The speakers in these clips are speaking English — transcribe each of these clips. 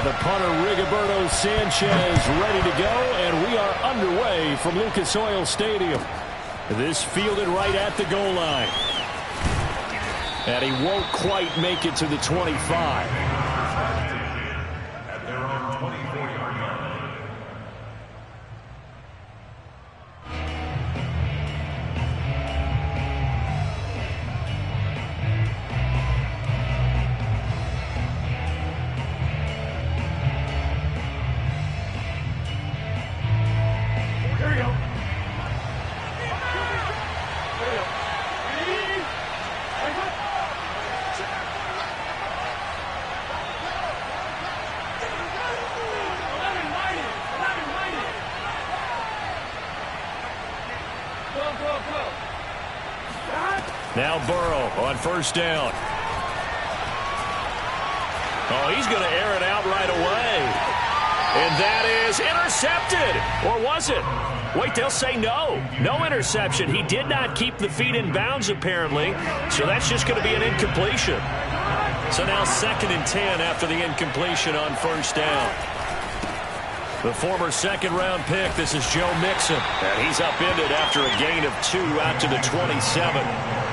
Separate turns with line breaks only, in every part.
And the punter, Rigoberto Sanchez, ready to go, and we are underway from Lucas Oil Stadium. This fielded right at the goal line. And he won't quite make it to the 25. Now Burrow on first down. Oh, he's going to air it out right away. And that is intercepted. Or was it? Wait, they'll say no. No interception. He did not keep the feet in bounds, apparently. So that's just going to be an incompletion. So now 2nd and 10 after the incompletion on first down. The former second-round pick, this is Joe Mixon. And he's upended after a gain of 2 out to the 27.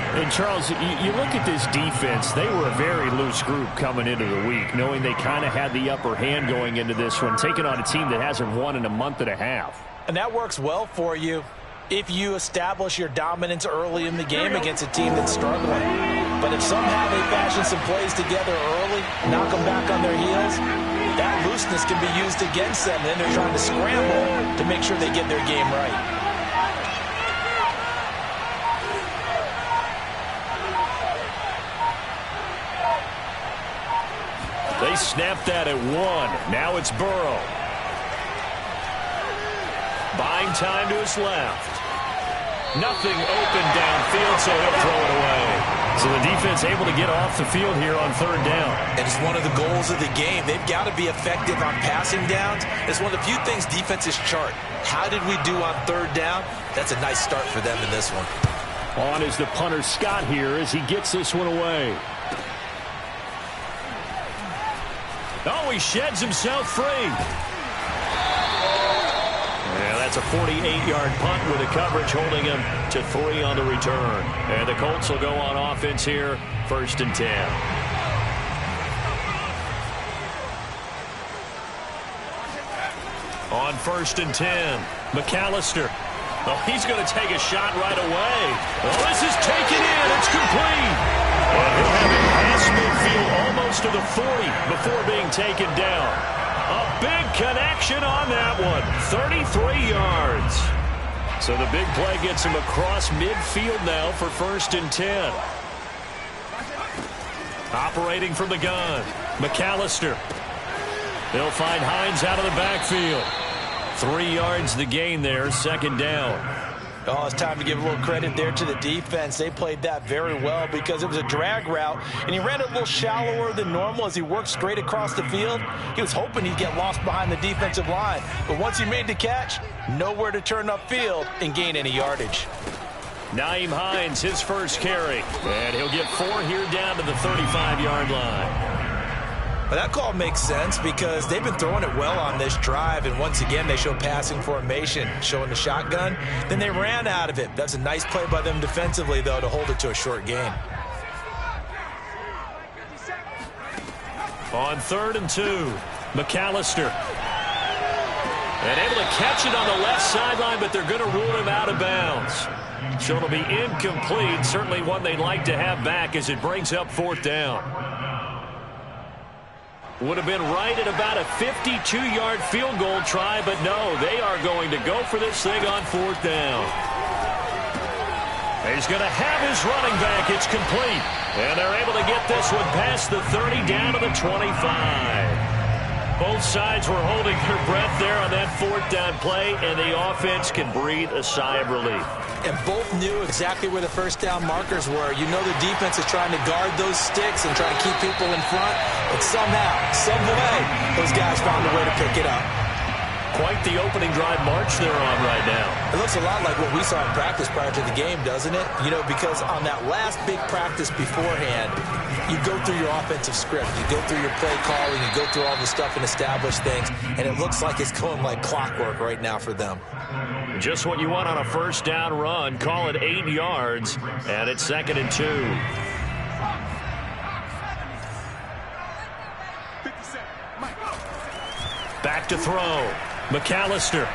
And, Charles, you look at this defense, they were a very loose group coming into the week, knowing they kind of had the upper hand going into this one, taking on a team that hasn't won in a month and a half.
And that works well for you if you establish your dominance early in the game against a team that's struggling. But if somehow they fashion some plays together early, knock them back on their heels, that looseness can be used against them. Then they're trying to scramble to make sure they get their game right.
They snapped that at 1. Now it's Burrow. Buying time to his left. Nothing open downfield, so he'll throw it away. So the defense able to get off the field here on 3rd down.
And it's one of the goals of the game. They've got to be effective on passing downs. It's one of the few things defenses chart. How did we do on 3rd down? That's a nice start for them in this one.
On is the punter Scott here as he gets this one away. Oh, he sheds himself free. Yeah, that's a 48-yard punt with the coverage holding him to 3 on the return. And the Colts will go on offense here, 1st and 10. On 1st and 10, McAllister. Oh, he's going to take a shot right away. Oh, this is taken in. It's complete. And he'll have it past midfield almost to the 40 before being taken down. A big connection on that one. 33 yards. So the big play gets him across midfield now for 1st and 10. Operating from the gun, McAllister. They'll find Hines out of the backfield. 3 yards the gain there, 2nd down.
Oh, it's time to give a little credit there to the defense. They played that very well because it was a drag route, and he ran it a little shallower than normal as he worked straight across the field. He was hoping he'd get lost behind the defensive line, but once he made the catch, nowhere to turn upfield and gain any yardage.
Nyheim Hines, his first carry, and he'll get 4 here down to the 35-yard line.
Well, that call makes sense because they've been throwing it well on this drive, and once again they show passing formation, showing the shotgun. Then they ran out of it. That's a nice play by them defensively, though, to hold it to a short gain.
On 3rd and 2, McAllister. And able to catch it on the left sideline, but they're going to rule him out of bounds. So it'll be incomplete, certainly one they'd like to have back as it brings up 4th down. Would have been right at about a 52-yard field goal try, but no, they are going to go for this thing on 4th down. He's going to have his running back. It's complete. And they're able to get this one past the 30 down to the 25. Both sides were holding their breath there on that 4th down play, and the offense can breathe a sigh of relief.
And both knew exactly where the 1st down markers were. You know the defense is trying to guard those sticks and trying to keep people in front, but somehow, some way, those guys found a way to pick it up.
Quite the opening drive march they're on right now.
It looks a lot like what we saw in practice prior to the game, doesn't it? You know, because on that last big practice beforehand, you go through your offensive script, you go through your play calling, you go through all the stuff and establish things, and it looks like it's going like clockwork right now for them.
Just what you want on a first down run. Call it 8 yards, and it's 2nd and 2. Back to throw. McAllister.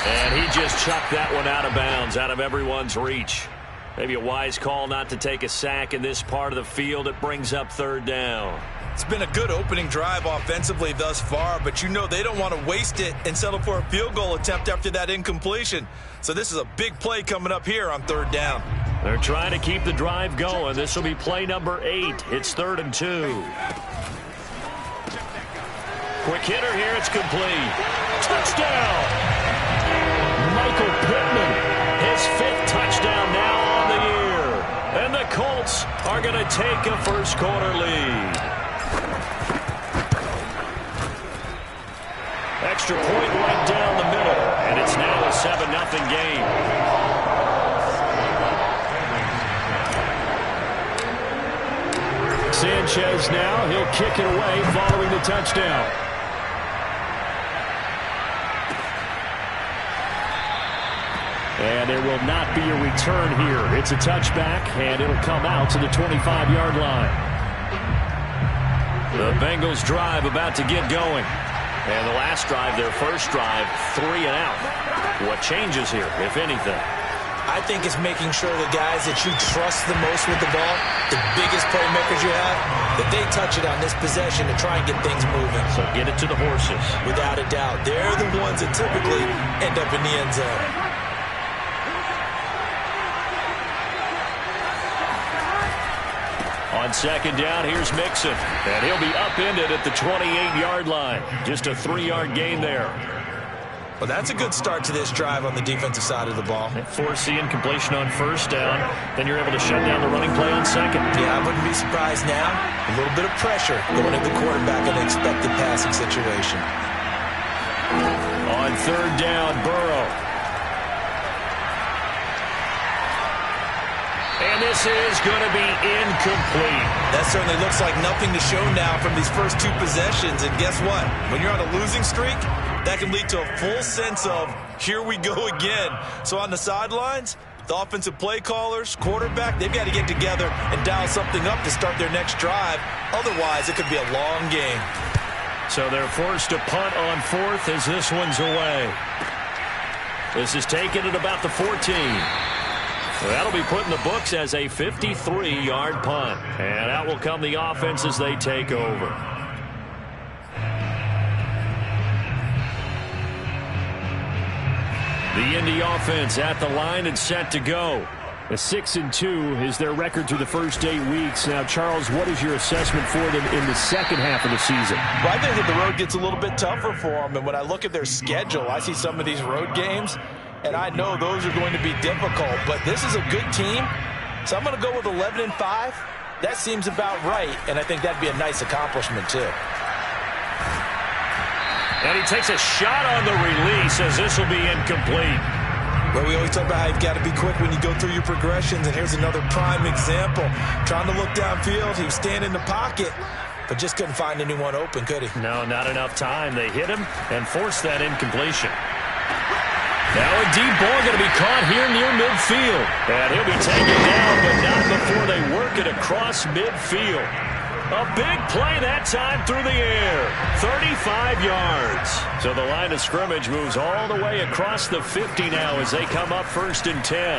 And he just chucked that one out of bounds, out of everyone's reach. Maybe a wise call not to take a sack in this part of the field. It brings up 3rd down.
It's been a good opening drive offensively thus far, but you know they don't want to waste it and settle for a field goal attempt after that incompletion. So this is a big play coming up here on 3rd down.
They're trying to keep the drive going. This will be play number 8. It's 3rd and 2. Quick hitter here. It's complete. Touchdown! Michael Pittman, his 5th touchdown now on the year. And the Colts are going to take a first-quarter lead. Extra point right down the middle, and it's now a 7-0 game. Sanchez now, he'll kick it away following the touchdown. And there will not be a return here. It's a touchback, and it'll come out to the 25-yard line. The Bengals drive about to get going. And the last drive, their first drive, 3 and out. What changes here, if anything?
I think it's making sure the guys that you trust the most with the ball, the biggest playmakers you have, that they touch it on this possession to try and get things moving.
So get it to the horses.
Without a doubt. They're the ones that typically end up in the end zone.
On 2nd down, here's Mixon. And he'll be upended at the 28-yard line. Just a 3-yard gain there.
Well, that's a good start to this drive on the defensive side of the ball.
Force the incompletion on 1st down. Then you're able to shut down the running play on 2nd.
Yeah, I wouldn't be surprised now. A little bit of pressure going at the quarterback in an expected passing situation.
On 3rd down, Burrow. And this is going to be incomplete.
That certainly looks like nothing to show now from these first 2 possessions. And guess what? When you're on a losing streak, that can lead to a full sense of, here we go again. So on the sidelines, the offensive play callers, quarterback, they've got to get together and dial something up to start their next drive. Otherwise, it could be a long game.
So they're forced to punt on 4th as this one's away. This is taken at about the 14. So that'll be put in the books as a 53-yard punt. And out will come the offense as they take over. The Indy offense at the line and set to go. A 6-2 is their record through the first 8 weeks. Now, Charles, what is your assessment for them in the second half of the season?
Well, I think that the road gets a little bit tougher for them. And when I look at their schedule, I see some of these road games, and I know those are going to be difficult. But this is a good team, so I'm going to go with 11-5. That seems about right, and I think that'd be a nice accomplishment, too.
And he takes a shot on the release as this will be incomplete.
Well, we always talk about how you've got to be quick when you go through your progressions, and here's another prime example. Trying to look downfield, he was standing in the pocket, but just couldn't find anyone open, could he?
No, not enough time. They hit him and forced that incompletion. Now a deep ball going to be caught here near midfield. And he'll be taken down, but not before they work it across midfield. A big play that time through the air. 35 yards. So the line of scrimmage moves all the way across the 50 now as they come up 1st and 10.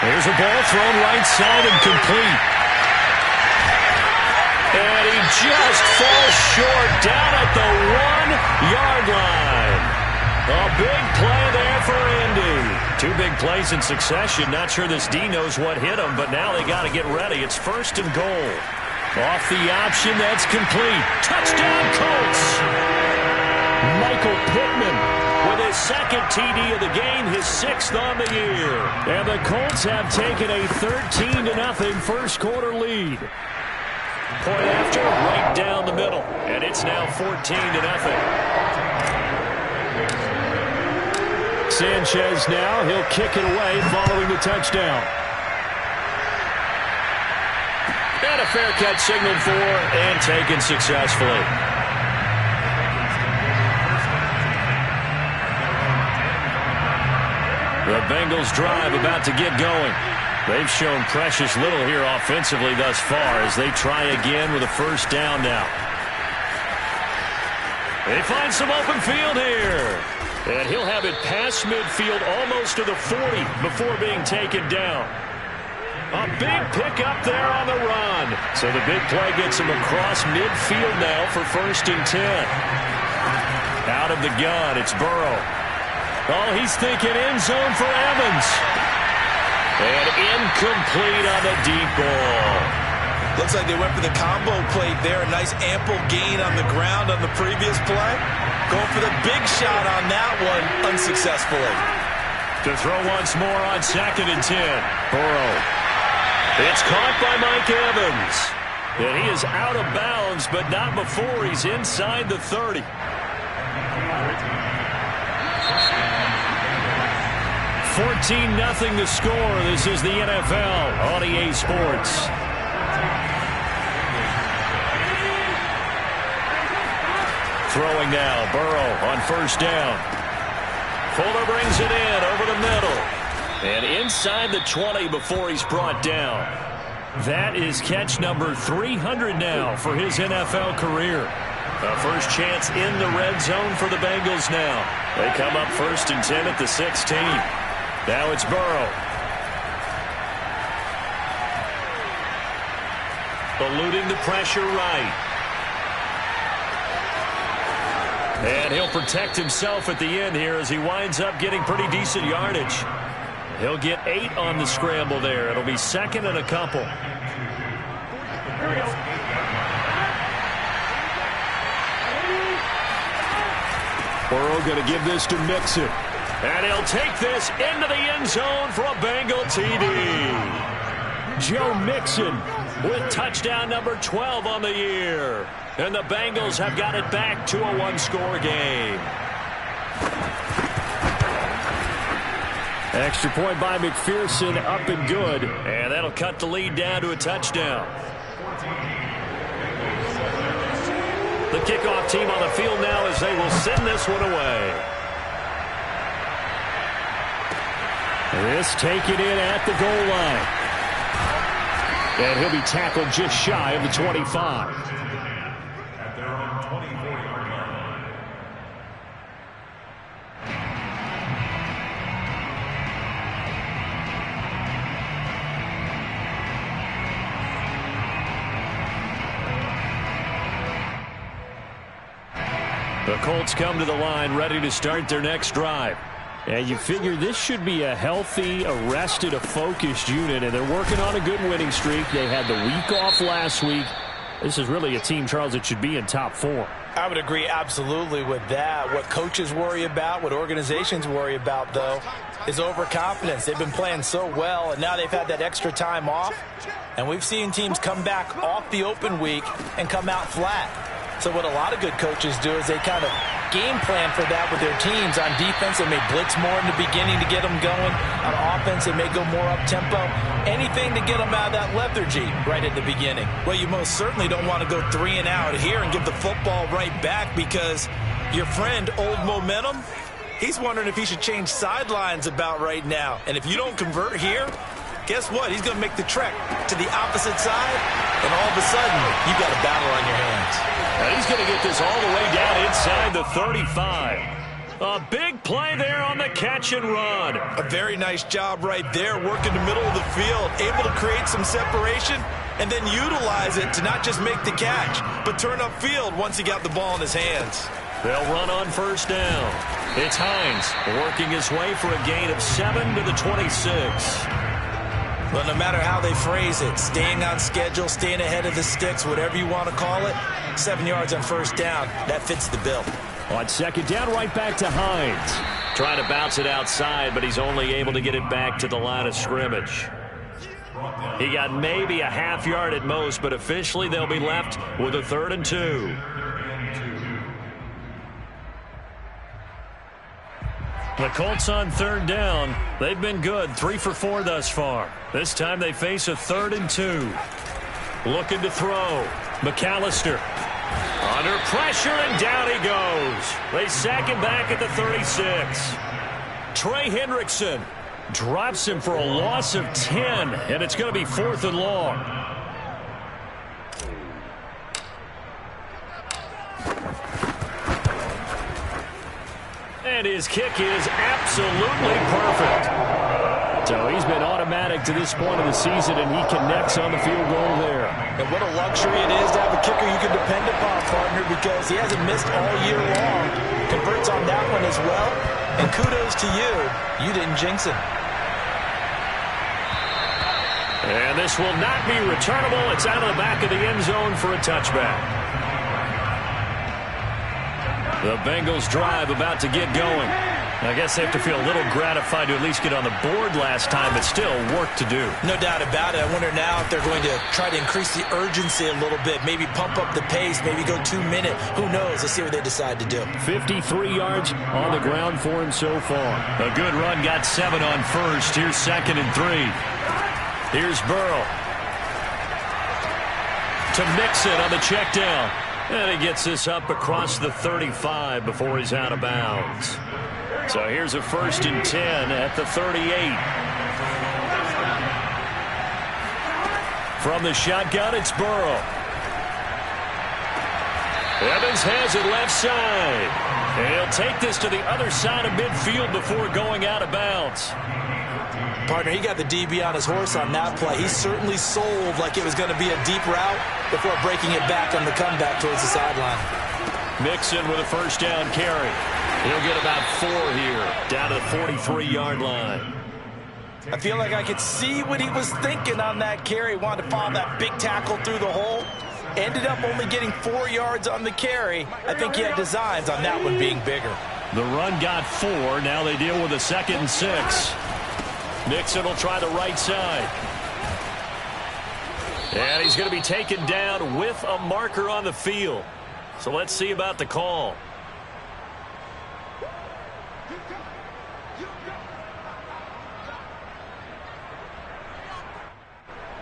Here's a ball thrown right side and complete. And he just falls short down at the 1-yard line. A big play there for Indy. 2 big plays in succession. Not sure this D knows what hit him, but now they got to get ready. It's 1st and goal. Off the option, that's complete. Touchdown, Colts. Michael Pittman with his 2nd TD of the game, his 6th on the year. And the Colts have taken a 13-0 first quarter lead. Point after, right down the middle. And it's now 14-0. Sanchez now, he'll kick it away following the touchdown. And a fair catch signaled for and taken successfully. The Bengals drive about to get going. They've shown precious little here offensively thus far as they try again with a first down now. They find some open field here. And he'll have it past midfield almost to the 40 before being taken down. A big pickup there on the run. So the big play gets him across midfield now for 1st and 10. Out of the gun, it's Burrow. Oh, he's thinking end zone for Evans. And incomplete on the deep ball.
Looks like they went for the combo plate there. A nice ample gain on the ground on the previous play. Going for the big shot on that one unsuccessfully.
To throw once more on 2nd and 10. Burrow. It's caught by Mike Evans. And he is out of bounds, but not before he's inside the 30. 14-0 the score. This is the NFL on EA Sports. Throwing now, Burrow on 1st down. Fuller brings it in over the middle. And inside the 20 before he's brought down. That is catch number 300 now for his NFL career. A first chance in the red zone for the Bengals now. They come up 1st and 10 at the 16. Now it's Burrow. Eluding the pressure right. And he'll protect himself at the end here as he winds up getting pretty decent yardage. He'll get 8 on the scramble there. It'll be 2nd and a couple. Burrow going to give this to Mixon. And he'll take this into the end zone for a Bengal TD. Joe Mixon with touchdown number 12 on the year. And the Bengals have got it back to a one-score game. Extra point by McPherson, up and good. And that'll cut the lead down to a touchdown. The kickoff team on the field now as they will send this one away. This taken in at the goal line. And he'll be tackled just shy of the 25.
At their own 24-yard line.
The Colts come to the line ready to start their next drive. And you figure this should be a healthy, arrested, a focused unit, and they're working on a good winning streak. They had the week off last week. This is really a team, Charles, that should be in top 4.
I would agree absolutely with that. What coaches worry about, what organizations worry about, though, is overconfidence. They've been playing so well, and now they've had that extra time off. And we've seen teams come back off the open week and come out flat. So what a lot of good coaches do is they kind of game plan for that with their teams. On defense, they may blitz more in the beginning to get them going. On offense, they may go more up-tempo. Anything to get them out of that lethargy right at the beginning. Well, you most certainly don't want to go 3 and out here and give the football right back because your friend, Old Momentum, he's wondering if he should change sidelines about right now. And if you don't convert here, guess what? He's going to make the trek to the opposite side, and all of a sudden, you've got a battle on your hands.
And he's going to get this all the way down inside the 35. A big play there on the catch and run.
A very nice job right there, working the middle of the field, able to create some separation, and then utilize it to not just make the catch, but turn upfield once he got the ball in his hands.
They'll run on first down. It's Hines working his way for a gain of 7 to the 26.
Well, no matter how they phrase it, staying on schedule, staying ahead of the sticks, whatever you want to call it, 7 yards on first down, that fits the bill.
On second down, right back to Hines. Trying to bounce it outside, but he's only able to get it back to the line of scrimmage. He got maybe a half yard at most, but officially they'll be left with a 3rd and 2. The Colts on 3rd down. They've been good, 3 for 4 thus far. This time they face a 3rd and 2. Looking to throw. McAllister. Under pressure, and down he goes. They sack him back at the 36. Trey Hendrickson drops him for a loss of 10, and it's going to be 4th and long. And his kick is absolutely perfect. So he's been automatic to this point of the season, and he connects on the field goal there.
And what a luxury it is to have a kicker you can depend upon, partner, because he hasn't missed all year long. Converts on that one as well. And kudos to you. You didn't jinx him.
And this will not be returnable. It's out of the back of the end zone for a touchback. The Bengals drive about to get going. I guess they have to feel a little gratified to at least get on the board last time, but still work to do.
No doubt about it. I wonder now if they're going to try to increase the urgency a little bit, maybe pump up the pace, maybe go 2 minute. Who knows? Let's see what they decide to do.
53 yards on the ground for him so far. A good run, got 7 on first. Here's 2nd and 3. Here's Burrow. To Mixon on the check down. And he gets this up across the 35 before he's out of bounds. So here's a 1st and 10 at the 38. From the shotgun, it's Burrow. Evans has it left side. And he'll take this to the other side of midfield before going out of bounds.
Partner, he got the DB on his horse on that play. He certainly sold like it was going to be a deep route before breaking it back on the comeback towards the sideline.
Mixon with a 1st down carry. He'll get about 4 here, down to the 43-yard line.
I feel like I could see what he was thinking on that carry. Wanted to follow that big tackle through the hole. Ended up only getting 4 yards on the carry. I think he had designs on that one being bigger.
The run got 4. Now they deal with a 2nd and 6. Mixon will try the right side. And he's going to be taken down with a marker on the field. So let's see about the call.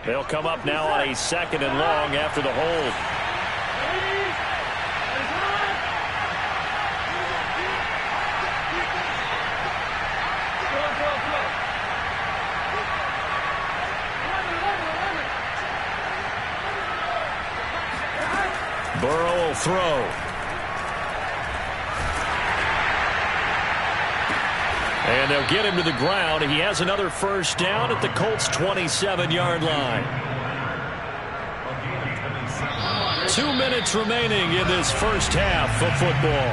They'll come up now on a 2nd and long after the hold. Burrow will throw. And they'll get him to the ground. He has another 1st down at the Colts' 27-yard line. 2 minutes remaining in this first half of football.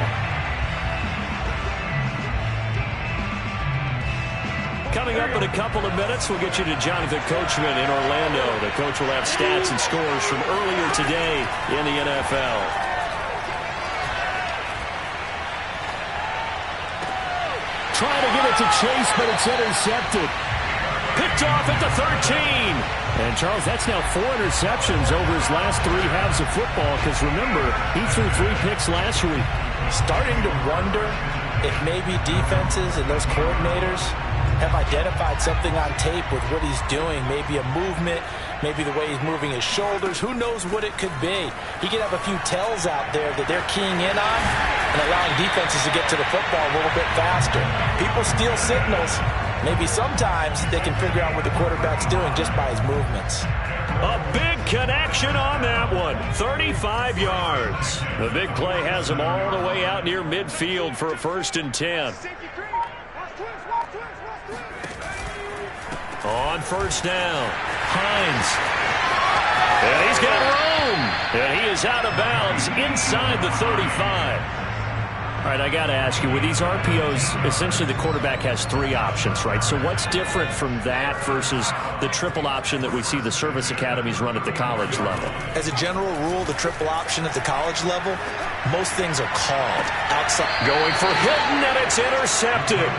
Coming up in a couple of minutes, we'll get you to Jonathan Coachman in Orlando. The coach will have stats and scores from earlier today in the NFL.
Trying to get it to Chase, but it's intercepted.
Picked off at the 13.
And, Charles, that's now 4 interceptions over his last 3 halves of football, because, remember, he threw 3 picks last week.
Starting to wonder if maybe defenses and those coordinators have identified something on tape with what he's doing. Maybe a movement, maybe the way he's moving his shoulders. Who knows what it could be? He could have a few tells out there that they're keying in on and allowing defenses to get to the football a little bit faster. People steal signals. Maybe sometimes they can figure out what the quarterback's doing just by his movements.
A big connection on that one. 35 yards. The big play has him all the way out near midfield for a 1st and 10. On 1st down, Hines. And he's got room. And he is out of bounds inside the 35. All right, I got to ask you, with these RPOs, essentially the quarterback has 3 options, right? So what's different from that versus the triple option that we see the service academies run at the college level?
As a general rule, the triple option at the college level, most things are called outside.
Going for Hilton, and it's intercepted.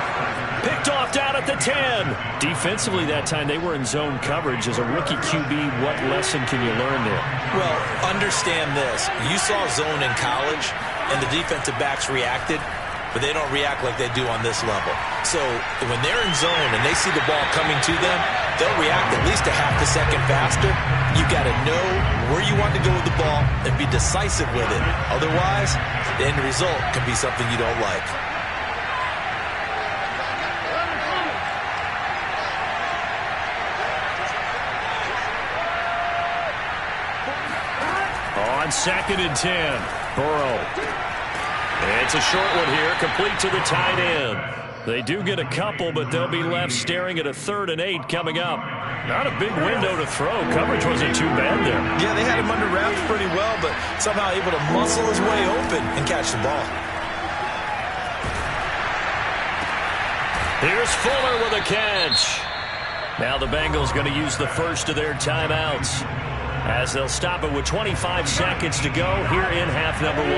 Picked Picked off down at the 10.
Defensively that time, they were in zone coverage. As a rookie QB, what lesson can you learn there?
Well, understand this. You saw zone in college, and the defensive backs reacted, but they don't react like they do on this level. So when they're in zone and they see the ball coming to them, they'll react at least a half a second faster. You've got to know where you want to go with the ball and be decisive with it. Otherwise, the end result can be something you don't like.
On 2nd and 10, Burrow. It's a short one here, complete to the tight end.
They do get a couple, but they'll be left staring at a 3rd and 8 coming up. Not a big window to throw. Coverage wasn't too bad there.
Yeah, they had him under wraps pretty well, but somehow able to muscle his way open and catch the ball.
Here's Fuller with a catch.
Now the Bengals going to use the first of their timeouts, as they'll stop it with 25 seconds to go here in half number 1.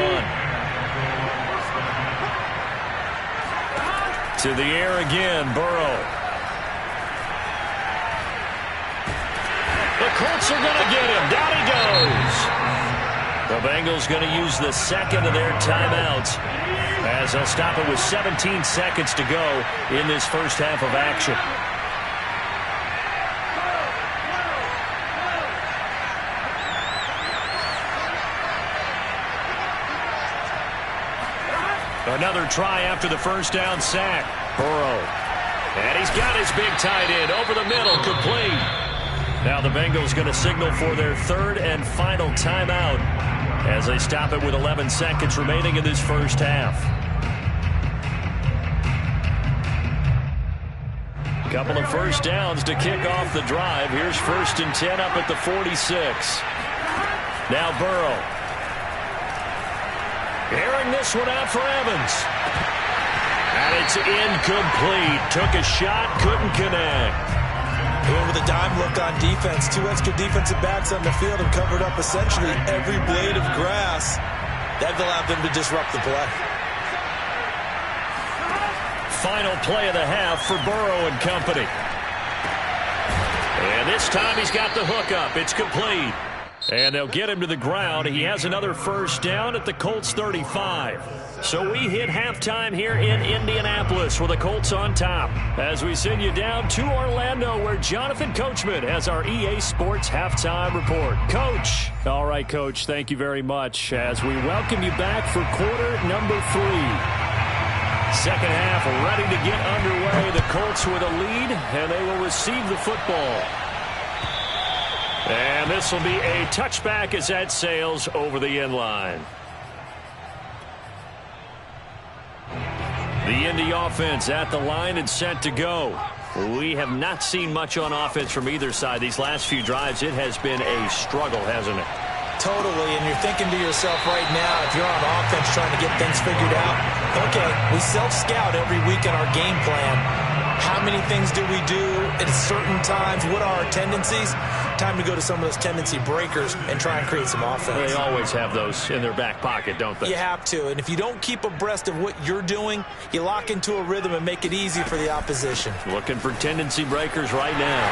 To the air again, Burrow.
The Colts are going to get him. Down he goes.
The Bengals going to use the second of their timeouts, as they'll stop it with 17 seconds to go in this first half of action. Another try after the first down sack. Burrow.
And he's got his big tight end over the middle, complete.
Now the Bengals going to signal for their 3rd and final timeout, as they stop it with 11 seconds remaining in this first half. Couple of first downs to kick off the drive. Here's 1st and 10 up at the 46. Now Burrow. Airing this one out for Evans.
And it's incomplete. Took a shot, couldn't connect.
And with a dime look on defense, 2 extra defensive backs on the field and covered up essentially every blade of grass. That allowed them to disrupt the play.
Final play of the half for Burrow and company.
And this time he's got the hook up. It's complete.
And they'll get him to the ground. He has another first down at the Colts 35.
So we hit halftime here in Indianapolis with the Colts on top.
As we send you down to Orlando, where Jonathan Coachman has our EA Sports halftime report. Coach. All right, Coach, thank you very much as we welcome you back for quarter number 3. Second half ready to get underway. The Colts with a lead, and they will receive the football.
And this will be a touchback as that sails over the end line.
The Indy offense at the line and set to go. We have not seen much on offense from either side. These last few drives, it has been a struggle, hasn't it?
Totally, and you're thinking to yourself right now, if you're on offense trying to get things figured out, okay, we self-scout every week in our game plan. How many things do we do at certain times? What are our tendencies? Time to go to some of those tendency breakers and try and create some offense.
They always have those in their back pocket, don't they?
You have to, and if you don't keep abreast of what you're doing, you lock into a rhythm and make it easy for the opposition.
Looking for tendency breakers right now.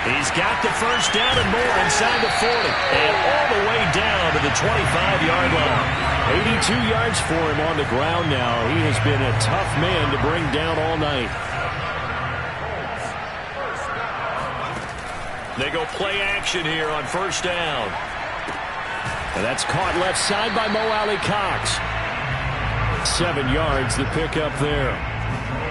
He's got the first down and more inside the 40. And all the way down to the 25-yard line. 82 yards for him on the ground now. He has been a tough man to bring down all night.
They go play action here on first down.
And that's caught left side by Mo Alley Cox. 7 yards the pickup there.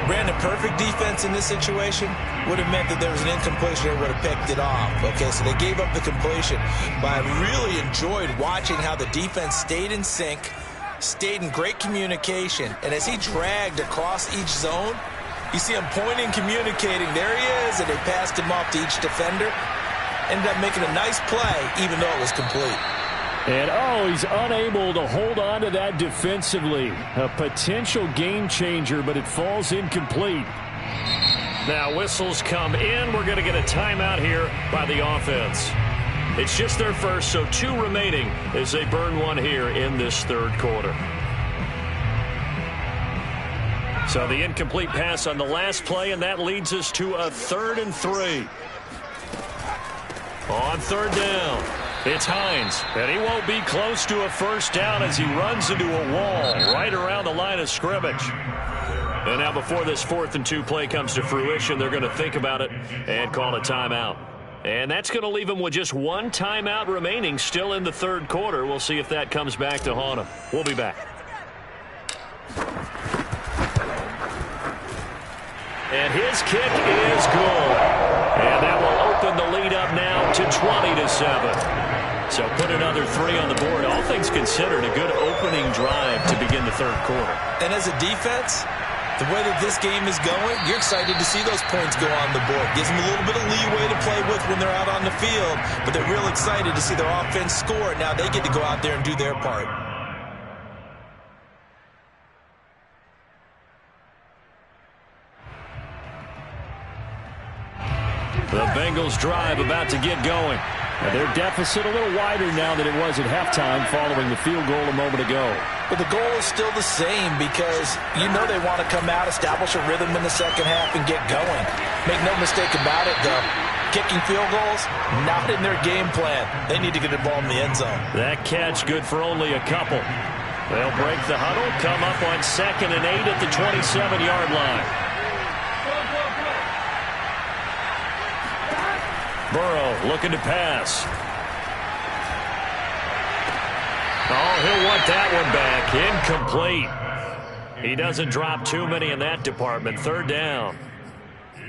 Brandon, perfect defense in this situation would have meant that there was an incompletion and would have picked it off. Okay, so they gave up the completion. But I really enjoyed watching how the defense stayed in sync, stayed in great communication. And as he dragged across each zone, you see him pointing, communicating. There he is, and they passed him off to each defender. Ended up making a nice play, even though it was complete.
And, he's unable to hold on to that defensively. A potential game changer, but it falls incomplete.
Now whistles come in. We're going to get a timeout here by the offense. It's just their first, so 2 remaining as they burn one here in this third quarter.
So the incomplete pass on the last play, and that leads us to a 3rd and 3. On 3rd down, it's Hines, and he won't be close to a first down as he runs into a wall right around the line of scrimmage. And now before this 4th and 2 play comes to fruition, they're going to think about it and call a timeout. And that's going to leave them with just one timeout remaining still in the 3rd quarter. We'll see if that comes back to haunt them. We'll be back. And his kick is good. And that will open the lead up now to 20-7. So put another 3 on the board. All things considered, a good opening drive to begin the 3rd quarter.
And as a defense, the way that this game is going, you're excited to see those points go on the board. Gives them a little bit of leeway to play with when they're out on the field, but they're real excited to see their offense score. Now they get to go out there and do their part.
The Bengals drive about to get going. And their deficit a little wider now than it was at halftime following the field goal a moment ago.
But the goal is still the same because you know they want to come out, establish a rhythm in the second half, and get going. Make no mistake about it, though. Kicking field goals, not in their game plan. They need to get the ball in the end zone.
That catch good for only a couple. They'll break the huddle, come up on 2nd and 8 at the 27-yard line. Burrow looking to pass. Oh, he'll want that one back. Incomplete. He doesn't drop too many in that department. 3rd down.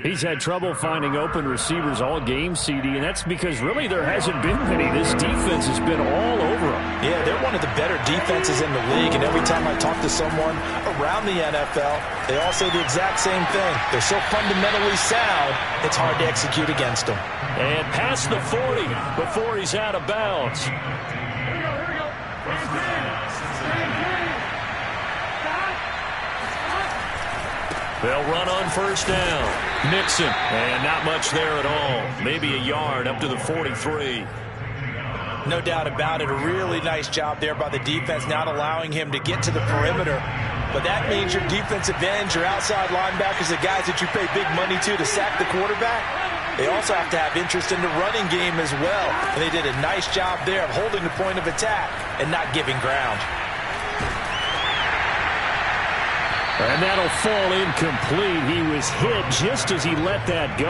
He's had trouble finding open receivers all game, CD, and that's because really there hasn't been many. This defense has been all over them.
Yeah, they're one of the better defenses in the league, and every time I talk to someone around the NFL, they all say the exact same thing. They're so fundamentally sound, it's hard to execute against them.
And past the 40 before he's out of bounds. They'll run on 1st down. Nixon, and not much there at all. Maybe a yard up to the 43.
No doubt about it. A really nice job there by the defense, not allowing him to get to the perimeter. But that means your defensive ends, your outside linebackers, the guys that you pay big money to sack the quarterback, they also have to have interest in the running game as well. And they did a nice job there of holding the point of attack and not giving ground.
And that'll fall incomplete. He was hit just as he let that go.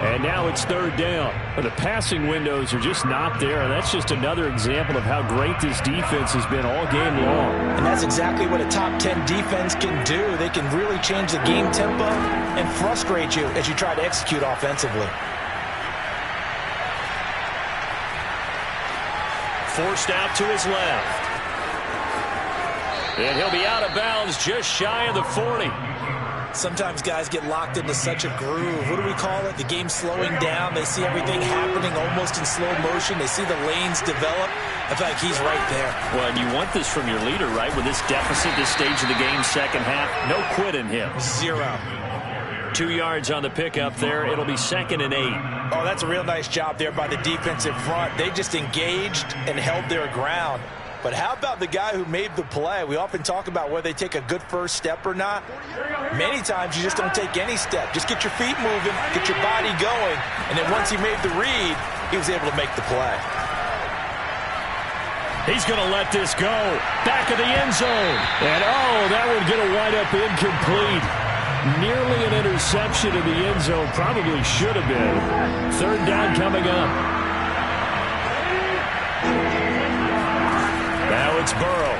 And now it's 3rd down. But the passing windows are just not there. And that's just another example of how great this defense has been all game long.
And that's exactly what a top 10 defense can do. They can really change the game tempo and frustrate you as you try to execute offensively.
Forced out to his left. And he'll be out of bounds just shy of the 40.
Sometimes guys get locked into such a groove. What do we call it? The game's slowing down. They see everything happening almost in slow motion. They see the lanes develop. I feel like he's right there.
Well, and you want this from your leader, right? With this deficit, this stage of the game, second half, no quit in him.
0.
2 yards on the pickup there. It'll be 2nd and 8.
Oh, that's a real nice job there by the defensive front. They just engaged and held their ground. But how about the guy who made the play? We often talk about whether they take a good first step or not. Many times you just don't take any step. Just get your feet moving, get your body going, and then once he made the read, he was able to make the play.
He's going to let this go. Back of the end zone. And, oh, that would get a wind up incomplete. Nearly an interception in the end zone. Probably should have been. 3rd down coming up. Now it's Burrow.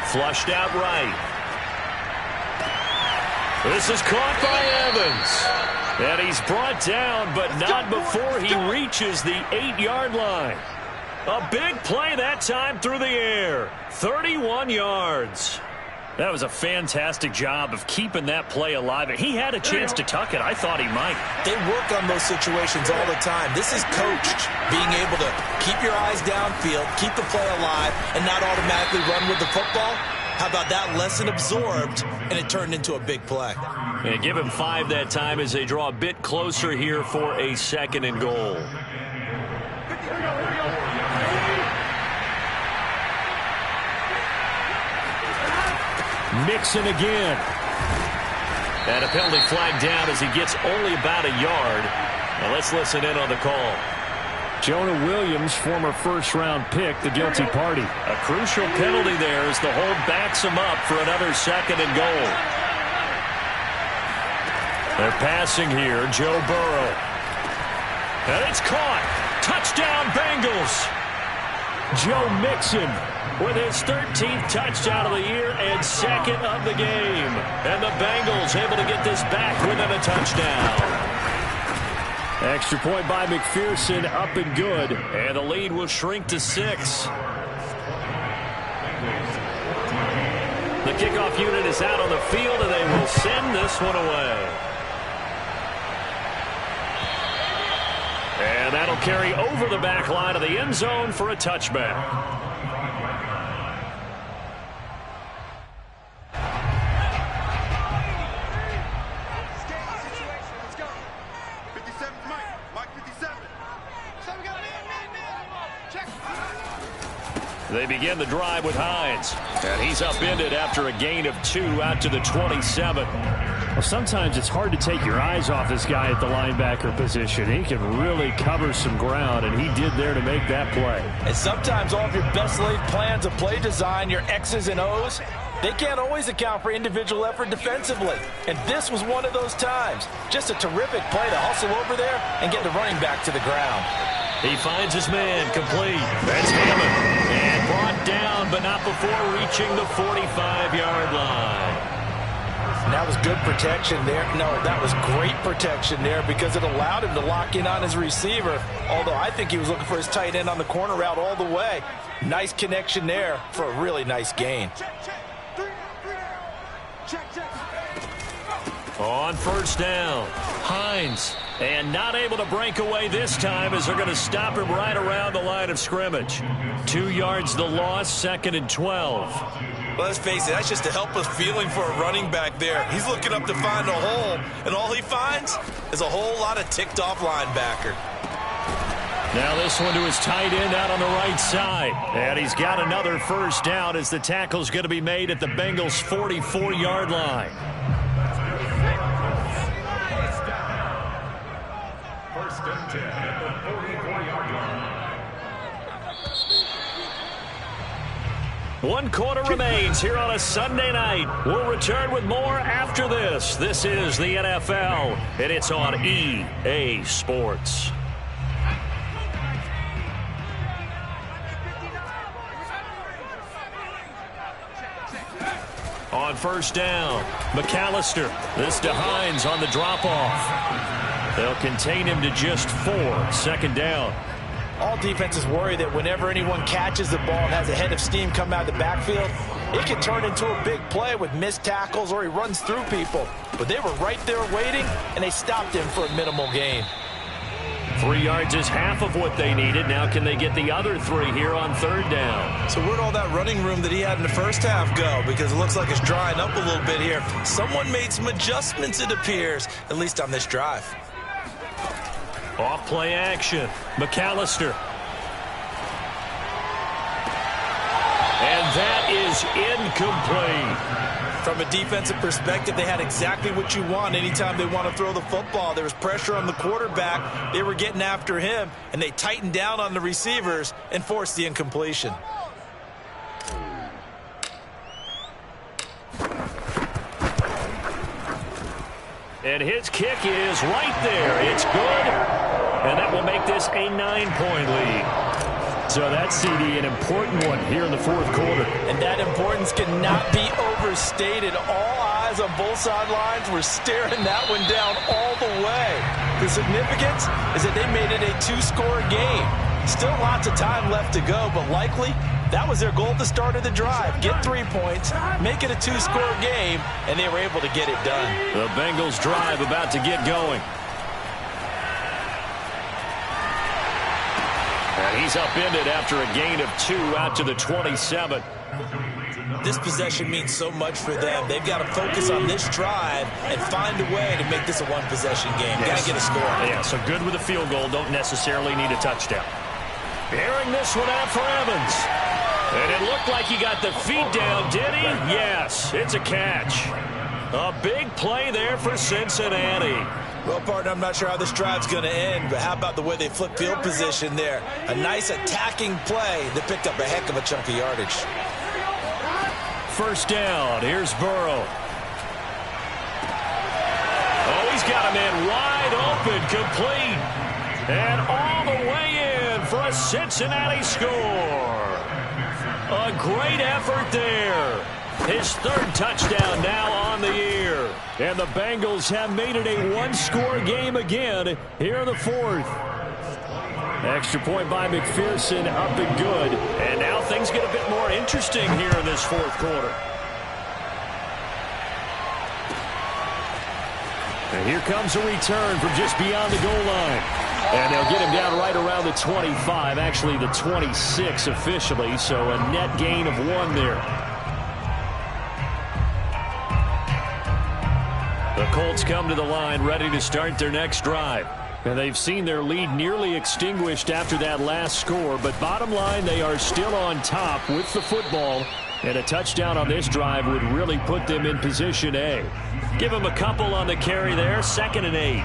Flushed out right. This is caught by Evans. And he's brought down, but not before he reaches the 8-yard line. A big play that time through the air. 31 yards. That was a fantastic job of keeping that play alive. He had a chance to tuck it. I thought he might.
They work on those situations all the time. This is coached, being able to keep your eyes downfield, keep the play alive, and not automatically run with the football. How about that lesson absorbed, and it turned into a big play.
And give him 5 that time as they draw a bit closer here for a 2nd and goal. Mixon again.
And a penalty flag down as he gets only about a yard. And let's listen in on the call.
Jonah Williams, former first-round pick, the guilty party.
A crucial penalty there as the hold backs him up for another 2nd and goal. They're passing here, Joe Burrow. And it's caught. Touchdown, Bengals.
Joe Mixon with his 13th touchdown of the year and 2nd of the game.
And the Bengals able to get this back within a touchdown.
Extra point by McPherson, up and good.
And the lead will shrink to 6. The kickoff unit is out on the field, and they will send this one away. And that'll carry over the back line of the end zone for a touchback. They begin the drive with Hines. And he's upended after a gain of 2 out to the 27.
Well, sometimes it's hard to take your eyes off this guy at the linebacker position. He can really cover some ground, and he did there to make that play.
And sometimes all of your best laid plans of play design, your X's and O's, they can't always account for individual effort defensively. And this was one of those times. Just a terrific play to hustle over there and get the running back to the ground.
He finds his man complete. That's Hammond. And brought down, but not before reaching the 45-yard line.
And that was good protection there. No, that was great protection there because it allowed him to lock in on his receiver. Although I think he was looking for his tight end on the corner route all the way. Nice connection there for a really nice gain.
On first down, Hines. And not able to break away this time as they're going to stop him right around the line of scrimmage. 2 yards the loss, 2nd and 12.
Well, let's face it, that's just a helpless feeling for a running back there. He's looking up to find a hole, and all he finds is a whole lot of ticked-off linebacker.
Now this one to his tight end out on the right side. And he's got another first down as the tackle's going to be made at the Bengals' 44-yard line.
First and 10 at the 44-yard line.
1 quarter remains here on a Sunday night. We'll return with more after this. This is the NFL, and it's on EA Sports. On first down, McAllister. This to Hines on the drop-off. They'll contain him to just 4. 2nd down.
All defenses worry that whenever anyone catches the ball and has a head of steam come out of the backfield, it can turn into a big play with missed tackles or he runs through people. But they were right there waiting, and they stopped him for a minimal gain.
3 yards is half of what they needed. Now can they get the other 3 here on 3rd down?
So where'd all that running room that he had in the first half go? Because it looks like it's drying up a little bit here. Someone made some adjustments, it appears, at least on this drive.
Off play action. McAllister. And that is incomplete.
From a defensive perspective, they had exactly what you want anytime they want to throw the football. There was pressure on the quarterback. They were getting after him, and they tightened down on the receivers and forced the incompletion.
And his kick is right there. It's good. And that will make this a 9-point lead.
So that, CD, an important one here in the 4th quarter.
And that importance cannot be overstated. All eyes on both sidelines were staring that one down all the way. The significance is that they made it a 2-score game. Still lots of time left to go, but likely that was their goal at the start of the drive. Get 3 points, make it a 2-score game, and they were able to get it done.
The Bengals drive about to get going. And he's upended after a gain of 2 out to the 27.
This possession means so much for them. They've got to focus on this drive and find a way to make this a one-possession game. Got to get a score.
Yeah, so good with a field goal. Don't necessarily need a touchdown. Airing this one out for Evans. And it looked like he got the feet down, did he? Yes, it's a catch. A big play there for Cincinnati.
Well, partner, I'm not sure how this drive's going to end, but how about the way they flip field position there? A nice attacking play that picked up a heck of a chunk of yardage.
First down. Here's Burrow. Oh, he's got a man wide open, complete. And all the way in for a Cincinnati score. A great effort there. His third touchdown now on the year. And the Bengals have made it a one-score game again here in the fourth. Extra point by McPherson, up and good. And now things get a bit more interesting here in this fourth quarter. And here comes a return from just beyond the goal line. And they'll get him down right around the 25, actually the 26 officially, so a net gain of 1 there. The Colts come to the line ready to start their next drive. And they've seen their lead nearly extinguished after that last score, but bottom line, they are still on top with the football, and a touchdown on this drive would really put them in position A. Give them a couple on the carry there, 2nd and 8.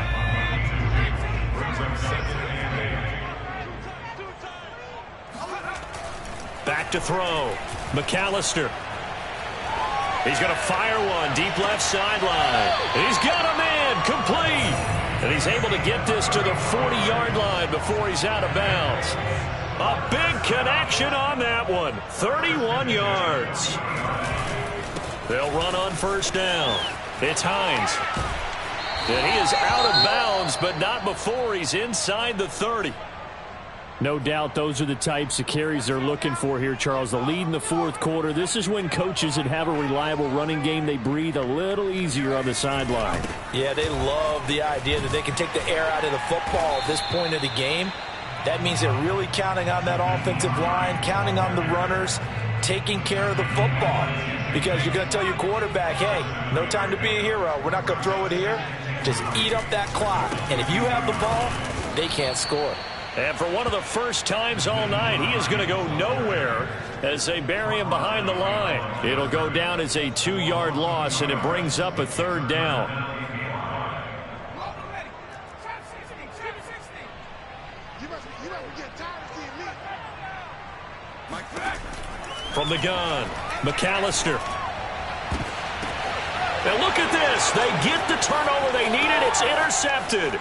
Back to throw. McAllister. He's going to fire one deep left sideline. He's got a man complete. And he's able to get this to the 40-yard line before he's out of bounds. A big connection on that one. 31 yards. They'll run on first down. It's Hines. And he is out of bounds, but not before he's inside the 30. No doubt those are the types of carries they're looking for here, Charles. The lead in the fourth quarter. This is when coaches that have a reliable running game, they breathe a little easier on the sideline.
Yeah, they love the idea that they can take the air out of the football at this point of the game. That means they're really counting on that offensive line, counting on the runners, taking care of the football. Because you're going to tell your quarterback, hey, no time to be a hero. We're not going to throw it here. Just eat up that clock. And if you have the ball, they can't score.
And for one of the first times all night, he is going to go nowhere as they bury him behind the line. It'll go down as a 2-yard loss, and it brings up a third down. From the gun, McAllister. And look at this. They get the turnover they needed. It's intercepted.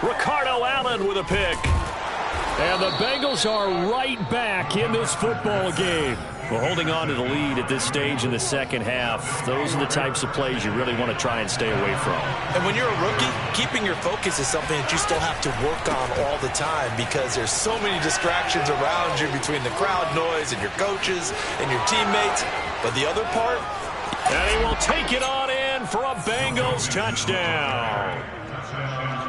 Ricardo Allen with a pick. And the Bengals are right back in this football game. Well, holding on to the lead at this stage in the second half, those are the types of plays you really want to try and stay away from.
And when you're a rookie, keeping your focus is something that you still have to work on all the time because there's so many distractions around you between the crowd noise and your coaches and your teammates. But the other part?
And he will take it on in for a Bengals touchdown.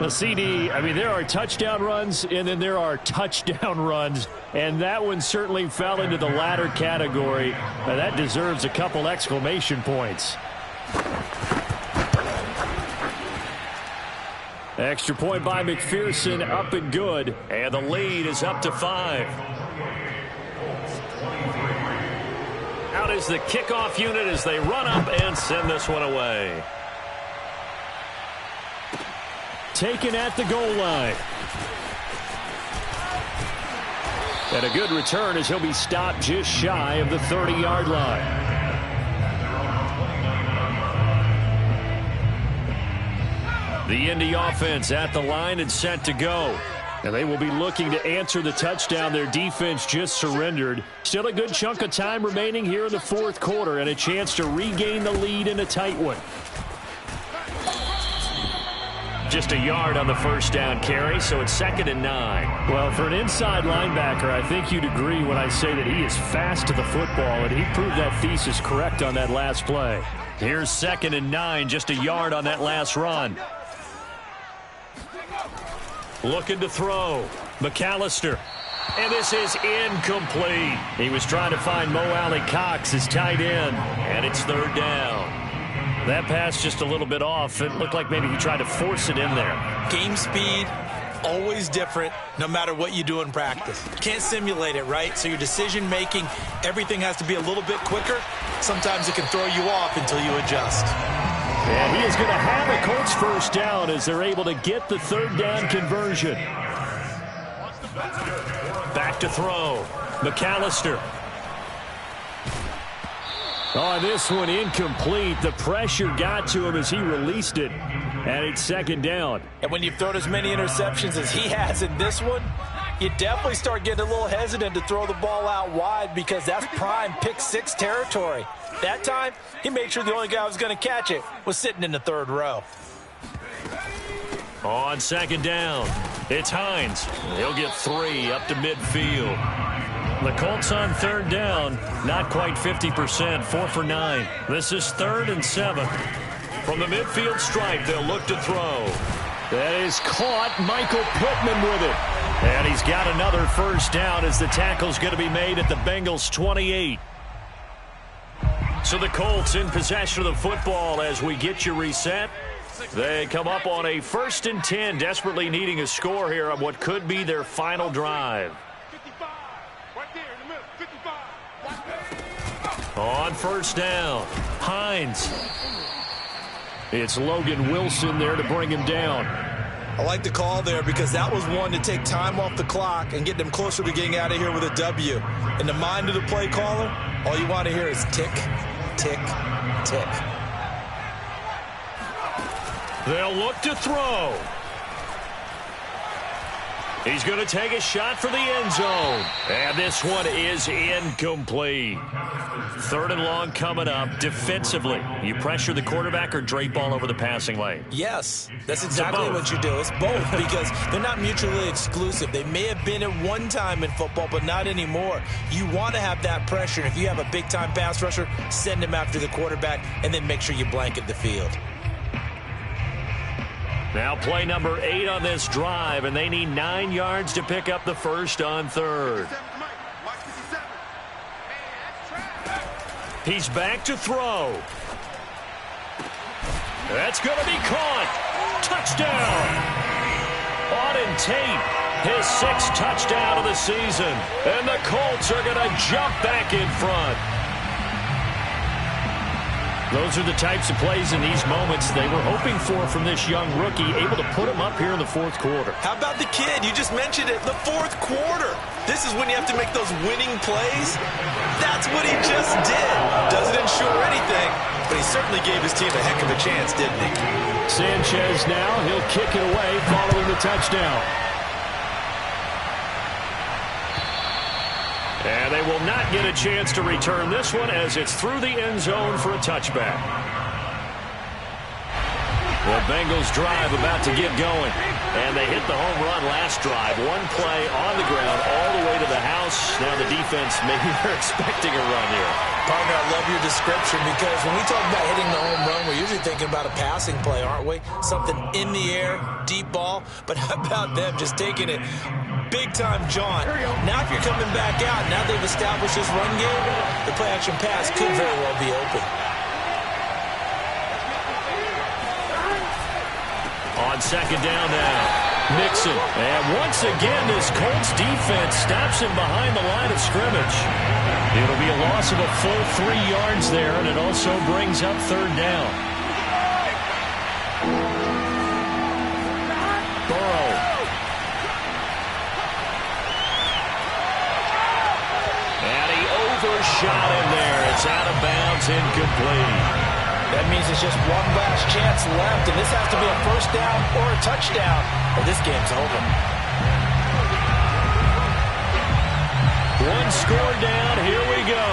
The CD, I mean, there are touchdown runs, and then there are touchdown runs, and that one certainly fell into the latter category. Now, that deserves a couple exclamation points. Extra point by McPherson, up and good.
And the lead is up to 5. Out is the kickoff unit as they run up and send this one away.
Taken at the goal line. And a good return as he'll be stopped just shy of the 30-yard line. The Indy offense at the line and set to go. And they will be looking to answer the touchdown their defense just surrendered. Still a good chunk of time remaining here in the fourth quarter and a chance to regain the lead in a tight one.
Just a yard on the first down carry, so it's 2nd and 9.
Well, for an inside linebacker, I think you'd agree when I say that he is fast to the football, and he proved that thesis correct on that last play.
Here's 2nd and 9, just a yard on that last run. Looking to throw. McAllister. And this is incomplete. He was trying to find Mo Alley-Cox, his tight end, and it's 3rd down. That pass just a little bit off. It looked like maybe he tried to force it in there.
Game speed, always different no matter what you do in practice. You can't simulate it, right? So your decision-making, everything has to be a little bit quicker. Sometimes it can throw you off until you adjust.
And he is going to have a Colts first down as they're able to get the third down conversion. Back to throw. McAllister. Oh, this one incomplete. The pressure got to him as he released it. And it's second down.
And when you've thrown as many interceptions as he has in this one, you definitely start getting a little hesitant to throw the ball out wide because that's prime pick six territory. That time, he made sure the only guy who was going to catch it was sitting in the third row.
On second down, it's Hines. He'll get 3 up to midfield. The Colts on third down, not quite 50%, 4 for 9. This is 3rd and 7. From the midfield stripe, they'll look to throw. That is caught. Michael Pittman with it. And he's got another first down as the tackle's going to be made at the Bengals' 28. So the Colts in possession of the football as we get you reset. They come up on a 1st and 10, desperately needing a score here on what could be their final drive. On first down, Hines. It's Logan Wilson there to bring him down.
I like the call there because that was one to take time off the clock and get them closer to getting out of here with a W. In the mind of the play caller, all you want to hear is tick, tick, tick.
They'll look to throw. He's going to take a shot for the end zone. And this one is incomplete. 3rd and long coming up. Defensively, you pressure the quarterback or drape all over the passing lane?
Yes, that's exactly what you do. It's both because they're not mutually exclusive. They may have been at one time in football, but not anymore. You want to have that pressure. And if you have a big-time pass rusher, send him after the quarterback and then make sure you blanket the field.
Now play number 8 on this drive, and they need 9 yards to pick up the first on 3rd. He's back to throw. That's going to be caught. Touchdown. Auden Tate, his 6th touchdown of the season. And the Colts are going to jump back in front. Those are the types of plays in these moments they were hoping for from this young rookie, able to put him up here in the 4th quarter.
How about the kid? You just mentioned it, the 4th quarter. This is when you have to make those winning plays. That's what he just did. Doesn't ensure anything, but he certainly gave his team a heck of a chance, didn't he?
Sanchez now, he'll kick it away following the touchdown. And they will not get a chance to return this one as it's through the end zone for a touchback. The Bengals drive about to get going. And they hit the home run last drive. One play on the ground all the way to the house. Now the defense, maybe they're expecting a run here.
Partner, I love your description because when we talk about hitting the home run, we're usually thinking about a passing play, aren't we? Something in the air, deep ball. But how about them just taking it big-time jaunt? Now if you're coming back out, now they've established this run game, the play-action pass could very well be open.
On second down now, Mixon. And once again, this Colts defense stops him behind the line of scrimmage. It'll be a loss of a full 3 yards there, and it also brings up 3rd down. Burrow. And he overshot him there. It's out of bounds, incomplete.
That means it's just one last chance left, and this has to be a first down or a touchdown, or this game's over.
One score down, here we go.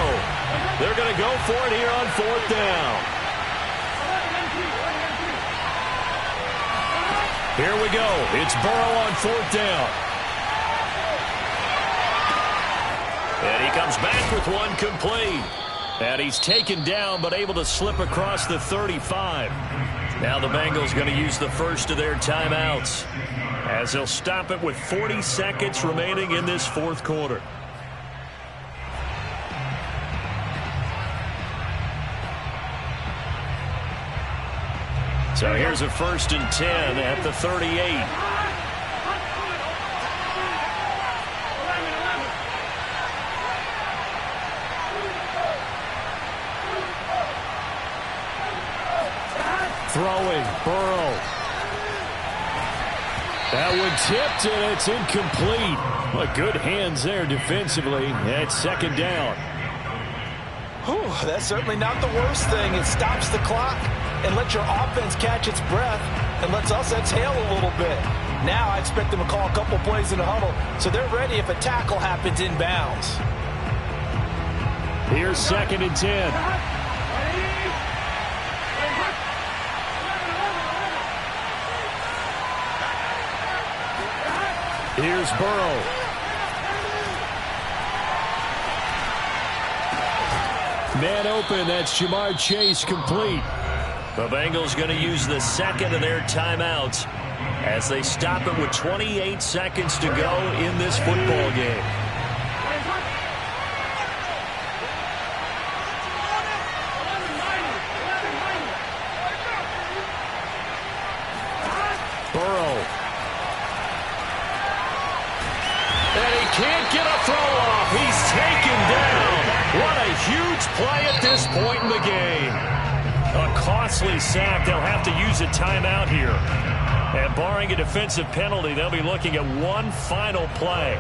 They're going to go for it here on 4th down. Here we go. It's Burrow on 4th down. And he comes back with one complete. And he's taken down, but able to slip across the 35. Now the Bengals going to use the first of their timeouts as they'll stop it with 40 seconds remaining in this 4th quarter. So here's a 1st and 10 at the 38. Throwing, Burrow. That one tipped, and it's incomplete. Well, good hands there defensively. It's second down.
Whew, that's certainly not the worst thing. It stops the clock and lets your offense catch its breath and lets us exhale a little bit. Now I expect them to call a couple plays in the huddle so they're ready if a tackle happens inbounds.
Here's second and 10. Here's Burrow. Man open, that's Jamar Chase complete.
The Bengals going to use the second of their timeouts as they stop it with 28 seconds to go in this football game.
Burrow. And he can't get a throw off. He's taken down. What a huge play at this point in the game. A costly sack. They'll have to use a timeout here. And barring a defensive penalty, they'll be looking at one final play.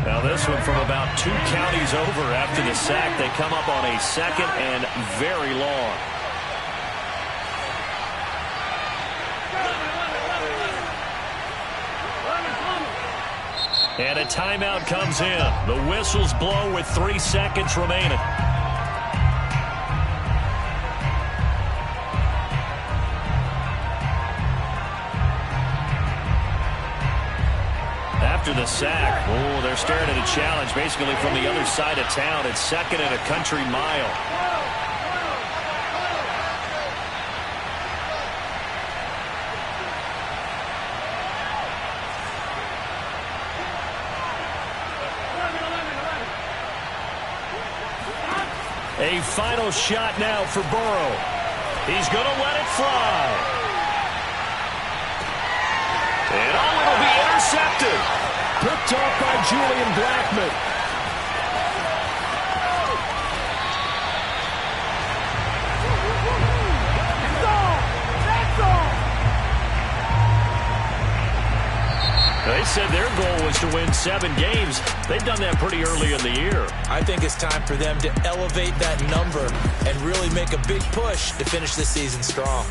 Now this one from about 2 counties over after the sack. They come up on a second and very long. And a timeout comes in. The whistles blow with 3 seconds remaining. After the sack, oh, they're staring at a challenge basically from the other side of town. It's second and a country mile. A final shot now for Burrow. He's going to let it fly. And oh, it'll be intercepted. Picked off by Julian Blackmon. They said their goal was to win 7 games. They've done that pretty early in the year.
I think it's time for them to elevate that number and really make a big push to finish this season strong.